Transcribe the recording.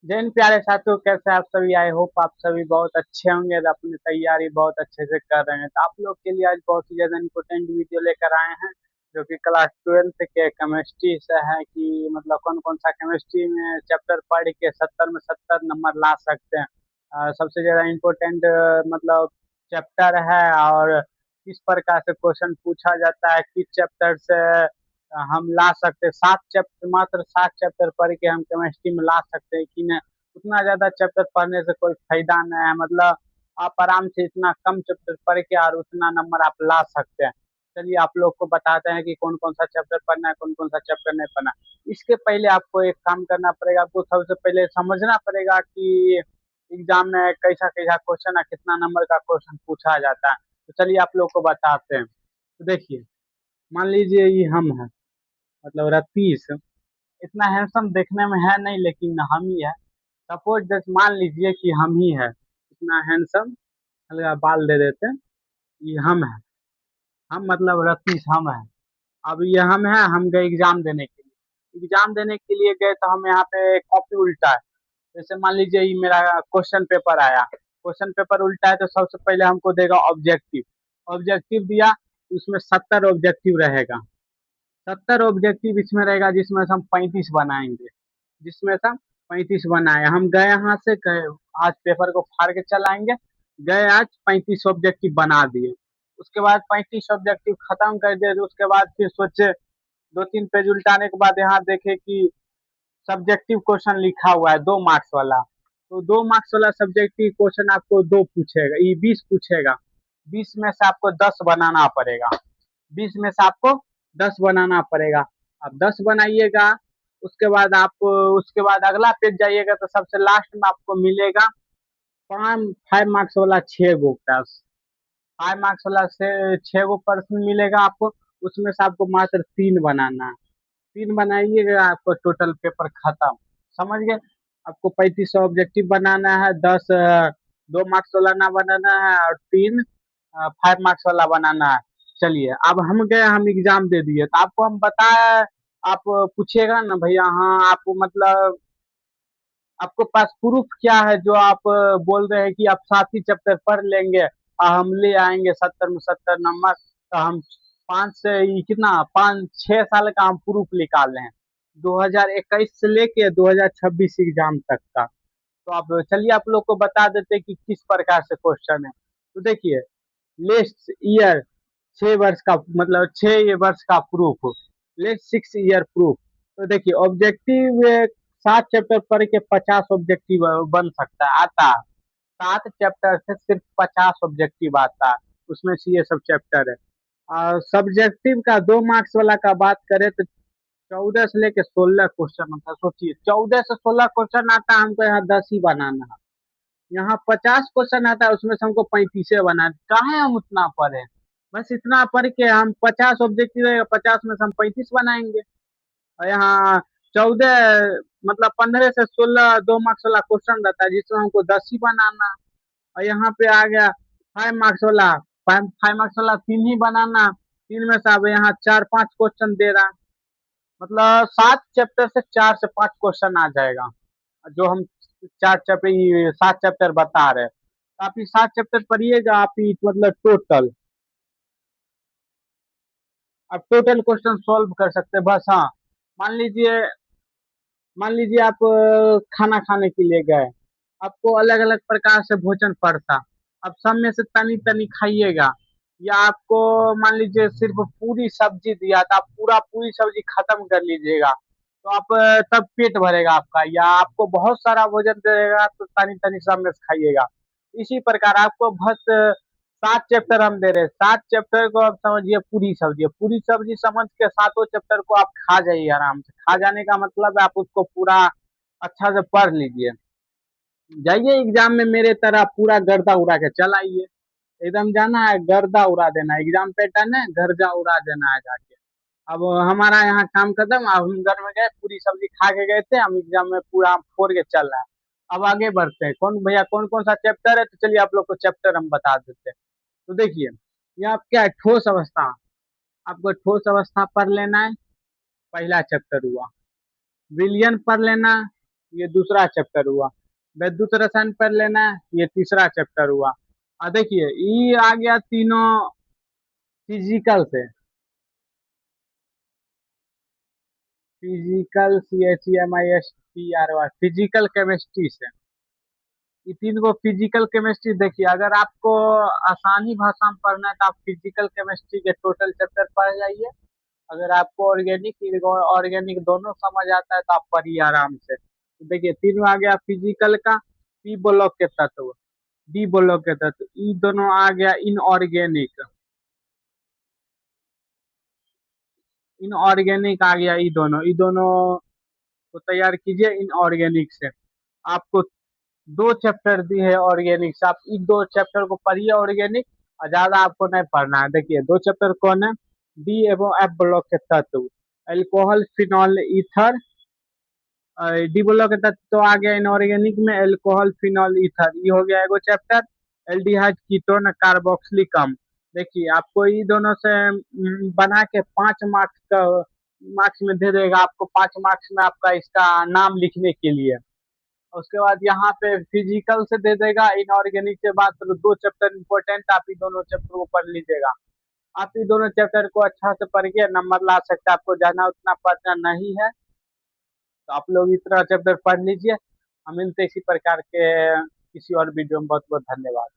जैन प्यारे साथियों, कैसे आप सभी? आई होप आप सभी बहुत अच्छे होंगे और अपनी तैयारी बहुत अच्छे से कर रहे हैं। तो आप लोग के लिए आज बहुत ही ज्यादा इंपॉर्टेंट वीडियो लेकर आए हैं, जो कि क्लास 12th के केमिस्ट्री से है कि मतलब कौन कौन सा केमिस्ट्री में चैप्टर पढ़ के 70 में 70 नंबर ला सकते हैं। सबसे ज्यादा इम्पोर्टेंट मतलब चैप्टर है, और किस प्रकार से क्वेश्चन पूछा जाता है, किस चैप्टर से हम ला सकते हैं। 7 चैप्टर, मात्र 7 चैप्टर पढ़ के हम केमिस्ट्री में ला सकते हैं कि नहीं? उतना ज्यादा चैप्टर पढ़ने से कोई फायदा नहीं है। मतलब आप आराम से इतना कम चैप्टर पढ़ के और उतना नंबर आप ला सकते हैं। चलिए आप लोग को बताते हैं कि कौन कौन सा चैप्टर पढ़ना है, कौन कौन सा चैप्टर नहीं पढ़ना। इसके पहले आपको एक काम करना पड़ेगा। आपको सबसे पहले समझना पड़ेगा कि एग्जाम में कैसा कैसा क्वेश्चन है, कितना नंबर का क्वेश्चन पूछा जाता है। तो चलिए आप लोग को बताते हैं। तो देखिए, मान लीजिए ये हम है, मतलब रतीश। इतना हैंडसम देखने में है नहीं, लेकिन हम ही है। सपोज जस्ट मान लीजिए कि हम ही है, इतना हैंडसम। हल्का बाल दे देते हैं। ये हम है, हम मतलब रतीश हम है। अब ये हम है, हम गए एग्जाम देने के लिए। एग्जाम देने के लिए गए तो हम यहाँ पे कॉपी उल्टा है। जैसे मान लीजिए ये मेरा क्वेश्चन पेपर आया, क्वेश्चन पेपर उल्टा है, तो सबसे पहले हमको देगा ऑब्जेक्टिव। ऑब्जेक्टिव दिया, उसमें 70 ऑब्जेक्टिव रहेगा। 70 ऑब्जेक्टिव इसमें रहेगा, जिसमें से हम 35 बनाएंगे। जिसमें से हम 35 बनाए, हम गए यहाँ से गए, आज पेपर को फाड़ के चलाएंगे। गए आज 35 ऑब्जेक्टिव बना दिए। उसके बाद 35 ऑब्जेक्टिव खत्म कर दिए, तो उसके बाद फिर सोचे, 2-3 पेज उल्टाने के बाद यहाँ देखे कि सब्जेक्टिव क्वेश्चन लिखा हुआ है 2 मार्क्स वाला। तो 2 मार्क्स वाला सब्जेक्टिव क्वेश्चन आपको दो पूछेगा, ये 20 पूछेगा। 20 में से आपको 10 बनाना पड़ेगा। 20 में से आपको 10 बनाना पड़ेगा। आप 10 बनाइएगा। उसके बाद आप उसके बाद अगला पेज जाइएगा, तो सबसे लास्ट में आपको मिलेगा 5 मार्क्स वाला 6 गो प्रश्न। 5 मार्क्स वाला से 6 गो प्रश्न मिलेगा आपको। उसमें से आपको मात्र 3 बनाना है। 3 बनाइएगा, आपको टोटल पेपर खत्म। समझ गए? आपको 35 ऑब्जेक्टिव बनाना है, 10 2 मार्क्स वाला ना बनाना है, और 3 5 मार्क्स वाला बनाना है। चलिए, अब हम गए, हम एग्जाम दे दिए, तो आपको हम बताए। आप पूछिएगा ना, भैया हाँ आप मतलब आपको पास प्रूफ क्या है, जो आप बोल रहे हैं कि आप 7 ही चैप्टर पढ़ लेंगे और हम ले आएंगे 70 में 70 नंबर। तो हम 5 से कितना 5-6 साल का हम प्रूफ निकाले हैं, 2021 से लेके 2026 एग्जाम तक का। तो आप चलिए आप लोग को बता देते कि किस प्रकार से क्वेश्चन है। तो देखिए, लेट्स ईयर 6 वर्ष का, मतलब 6 वर्ष का प्रूफ। Let's 6 year proof. तो देखिए ऑब्जेक्टिव 7 चैप्टर पढ़ के 50 ऑब्जेक्टिव बन सकता है, आता है। 7 चैप्टर से सिर्फ 50 ऑब्जेक्टिव आता है, उसमें से ये सब चैप्टर है। और सब्जेक्टिव का 2 मार्क्स वाला का बात करें तो 14 से लेके 16 क्वेश्चन होता है। सोचिए, 14 से 16 क्वेश्चन आता है, हमको यहाँ 10 ही बनाना है। यहाँ 50 क्वेश्चन आता है, उसमें से हमको 35 बनाना है। काहे हम उतना पढ़े? बस इतना पढ़ के हम 50 ऑब्जेक्टिव रहेगा, 50 में से हम 35 बनाएंगे। और यहाँ 14, मतलब 15 से 16 2 मार्क्स वाला क्वेश्चन रहता है, जिसमें हमको 10 ही बनाना है। और यहाँ पे आ गया 5 मार्क्स वाला। 5 मार्क्स वाला 3 ही बनाना। 3 में से अब यहाँ 4-5 क्वेश्चन दे रहा। मतलब 7 चैप्टर से 4 से 5 क्वेश्चन आ जाएगा, जो हम 4 चैप्टर, ये 7 चैप्टर बता रहे हैं। तो आप ये 7 चैप्टर पढ़िएगा, आप ये मतलब टोटल क्वेश्चन सॉल्व कर सकते हैं। बस हाँ, मान लीजिए मान लीजिए आप खाना खाने के लिए गए, आपको अलग अलग प्रकार से भोजन पड़ता। अब सब में से तनी तनी खाइएगा, या आपको मान लीजिए सिर्फ पूरी सब्जी दिया, तो आप पूरी सब्जी खत्म कर लीजिएगा। तो आप तब पेट भरेगा आपका, या आपको बहुत सारा भोजन देगा तो तनी तनी सब में से खाइएगा। इसी प्रकार आपको बस 7 चैप्टर हम दे रहे हैं। 7 चैप्टर को आप समझिए पूरी सब्जी है। पूरी सब्जी समझ के 7 चैप्टर को आप खा जाइए आराम से। खा जाने का मतलब है आप उसको पूरा अच्छा से पढ़ लीजिए। जाइए एग्जाम में मेरे तरह पूरा गर्दा उड़ा के चल आइए। एकदम जाना है, गर्दा उड़ा देना है। एग्जाम पैटर्न है, गर्दा उड़ा देना है जाके। अब हमारा यहाँ काम खत्म। अब हम घर में गए, पूरी सब्जी खा के गए थे, हम एग्जाम में पूरा हम फोड़ के चल रहे हैं। अब आगे बढ़ते हैं, कौन भैया कौन कौन सा चैप्टर है, तो चलिए आप लोग को चैप्टर हम बता देते हैं। तो देखिए, यहाँ क्या है, ठोस अवस्था। आपको ठोस अवस्था पढ़ लेना है, पहला चैप्टर हुआ। विलयन पढ़ लेना, ये दूसरा चैप्टर हुआ। वैद्युत रसायन पढ़ लेना है, ये तीसरा चैप्टर हुआ। देखिए ये आ गया तीनों फिजिकल से। फिजिकल, CHEMISTRY, फिजिकल केमिस्ट्री से। ये तीन को फिजिकल केमिस्ट्री देखिए, अगर आपको आसानी भाषा में पढ़ना है तो आप फिजिकल केमिस्ट्री के टोटल चैप्टर पढ़ जाइए। अगर आपको ऑर्गेनिक ऑर्गेनिक दोनों समझ आता है तो आप पढ़िए आराम से। तो देखिए तीनों आ गया फिजिकल का। पी ब्लॉक के तत्व, डी ब्लॉक के तत्व, ई दोनों आ गया इनऑर्गेनिक। इनऑर्गेनिक आ गया, ई दोनों को तैयार कीजिए इनऑर्गेनिक से। आपको दो चैप्टर दिए है ऑर्गेनिक से, आप इन दो चैप्टर को पढ़िए ऑर्गेनिक। और ज्यादा आपको नहीं पढ़ना है। देखिए दो चैप्टर कौन है, डी एवं एफ ब्लॉक के तत्व, alcohol phenol ether. D block के तत्व तो आ गया इनऑर्गेनिक में, अल्कोहल फिनॉल ईथर, ये हो गया एगो चैप्टर। Aldehyde ketone कार्बोक्सिलिकम। देखिए आपको ये दोनों से बना के 5 मार्क्स का, मार्क्स में दे देगा आपको, 5 मार्क्स में आपका इसका नाम लिखने के लिए। उसके बाद यहाँ पे फिजिकल से दे देगा, इनऑर्गेनिक से बात करो, दो चैप्टर इंपॉर्टेंट, आप ही दोनों चैप्टर को पढ़ लीजिएगा। आप ही दोनों चैप्टर को अच्छा से पढ़ के नंबर ला सकते हैं, आपको जाना उतना पढ़ना नहीं है। तो आप लोग इतना चैप्टर पढ़ लीजिए। हम मिलते इसी प्रकार के किसी और वीडियो में। बहुत बहुत धन्यवाद।